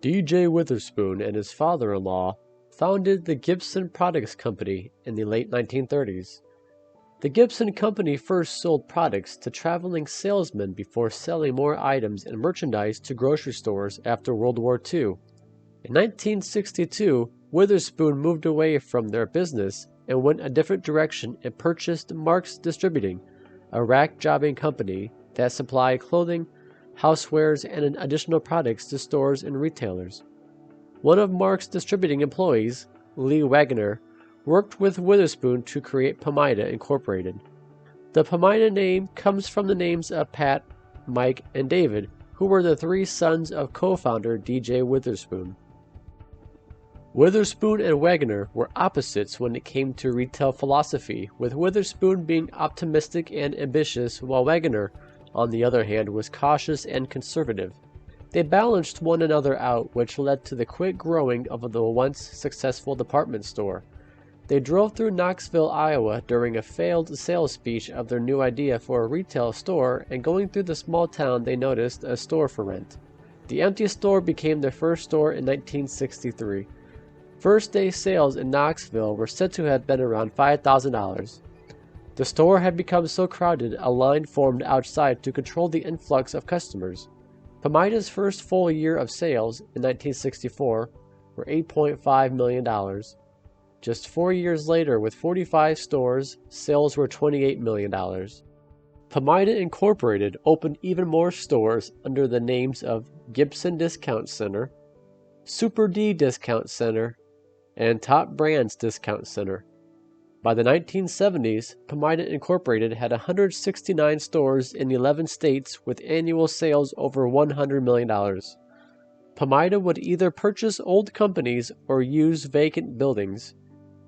D.J. Witherspoon and his father-in-law founded the Gibson Products Company in the late 1930s. The Gibson Company first sold products to traveling salesmen before selling more items and merchandise to grocery stores after World War II. In 1962, Witherspoon moved away from their business and went a different direction and purchased Marks Distributing, a rack jobbing company that supplied clothing, housewares, and additional products to stores and retailers. One of Marks Distributing employees, Lee Wagner, worked with Witherspoon to create Pamida Incorporated. The Pamida name comes from the names of Pat, Mike, and David, who were the three sons of co-founder D.J. Witherspoon. Witherspoon and Wagner were opposites when it came to retail philosophy, with Witherspoon being optimistic and ambitious, while Wagner, on the other hand, was cautious and conservative. They balanced one another out, which led to the quick growing of the once successful department store. They drove through Knoxville, Iowa during a failed sales speech of their new idea for a retail store, and going through the small town they noticed a store for rent. The empty store became their first store in 1963. First day sales in Knoxville were said to have been around $5,000. The store had become so crowded a line formed outside to control the influx of customers. Pamida's first full year of sales, in 1964, were $8.5 million. Just 4 years later, with 45 stores, sales were $28 million. Pamida Incorporated opened even more stores under the names of Gibson Discount Center, Super D Discount Center, and Top Brands Discount Center. By the 1970s, Pamida Incorporated had 169 stores in 11 states with annual sales over $100 million. Pamida would either purchase old companies or use vacant buildings.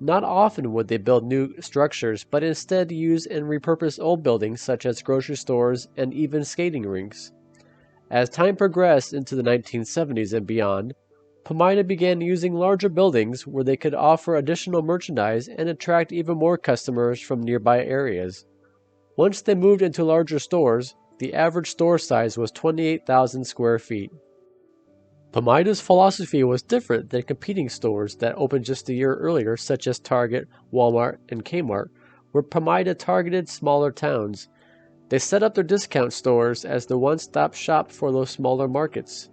Not often would they build new structures, but instead use and repurpose old buildings such as grocery stores and even skating rinks. As time progressed into the 1970s and beyond, Pamida began using larger buildings where they could offer additional merchandise and attract even more customers from nearby areas. Once they moved into larger stores, the average store size was 28,000 square feet. Pamida's philosophy was different than competing stores that opened just a year earlier, such as Target, Wal-Mart, and Kmart, where Pamida targeted smaller towns. They set up their discount stores as the one-stop shop for those smaller markets.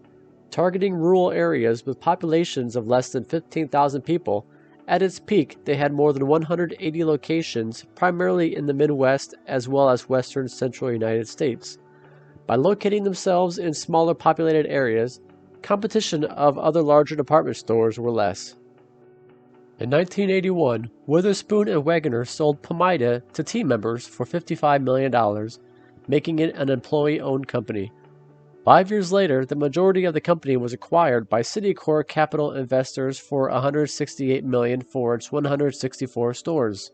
Targeting rural areas with populations of less than 15,000 people, at its peak they had more than 180 locations, primarily in the Midwest as well as western central United States. By locating themselves in smaller populated areas, competition of other larger department stores were less. In 1981, Witherspoon and Wagner sold Pamida to team members for $55 million, making it an employee-owned company. 5 years later, the majority of the company was acquired by Citicorp Capital Investors for $168 million for its 164 stores.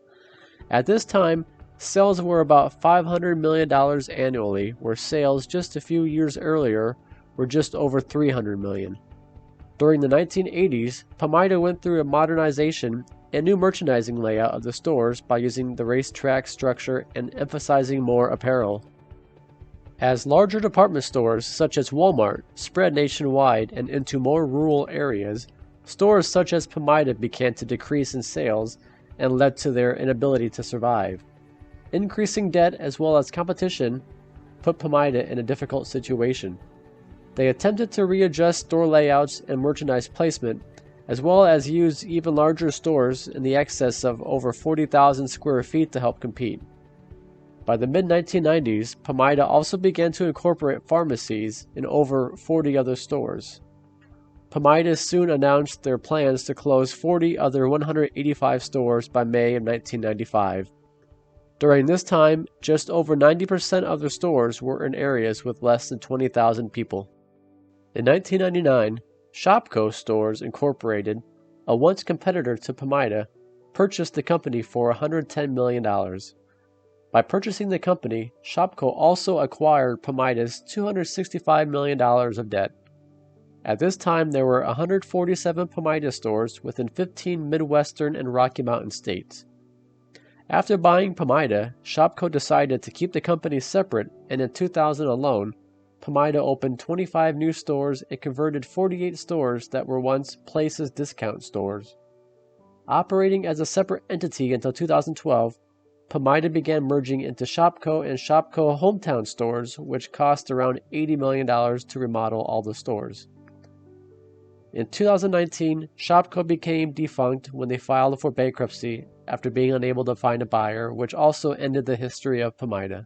At this time, sales were about $500 million annually, where sales just a few years earlier were just over $300 million. During the 1980s, Pamida went through a modernization and new merchandising layout of the stores by using the racetrack structure and emphasizing more apparel. As larger department stores such as Wal-Mart spread nationwide and into more rural areas, stores such as Pamida began to decrease in sales and led to their inability to survive. Increasing debt as well as competition put Pamida in a difficult situation. They attempted to readjust store layouts and merchandise placement, as well as use even larger stores in the excess of over 40,000 square feet to help compete. By the mid-1990s, Pamida also began to incorporate pharmacies in over 40 other stores. Pamida soon announced their plans to close 40 other 185 stores by May of 1995. During this time, just over 90% of their stores were in areas with less than 20,000 people. In 1999, Shopko Stores Incorporated, a once competitor to Pamida, purchased the company for $110 million. By purchasing the company, Shopko also acquired Pamida's $265 million of debt. At this time, there were 147 Pamida stores within 15 Midwestern and Rocky Mountain states. After buying Pamida, Shopko decided to keep the company separate, and in 2000 alone, Pamida opened 25 new stores and converted 48 stores that were once Places discount stores. Operating as a separate entity until 2012, Pamida began merging into Shopko and Shopko hometown stores, which cost around $80 million to remodel all the stores. In 2019, Shopko became defunct when they filed for bankruptcy after being unable to find a buyer, which also ended the history of Pamida.